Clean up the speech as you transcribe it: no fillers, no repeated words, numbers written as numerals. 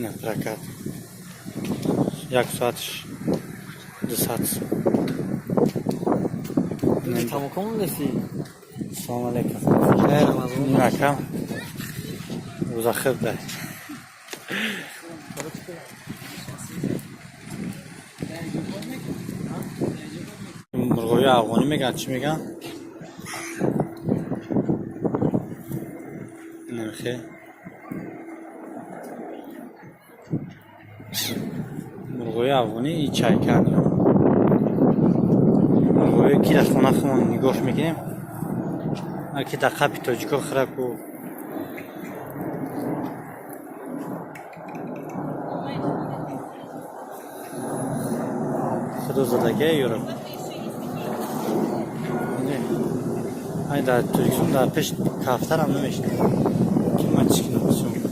نه پرکات 1 ساعتش 2 ساعت تمام کنم دستی. سلام علیکم خیر نیمکم روزا خوب ده مرغوی افغانی میگن چی میگن نرخه مرغوی افغانی این چای کرد مرغوی کی در خونه خون نگاه میکنیم اکی در قبی تاجیکا خرک و خدا زدگه یورو این در تاجیکستان در پیش کفتر هم نمیشته که من چی کنم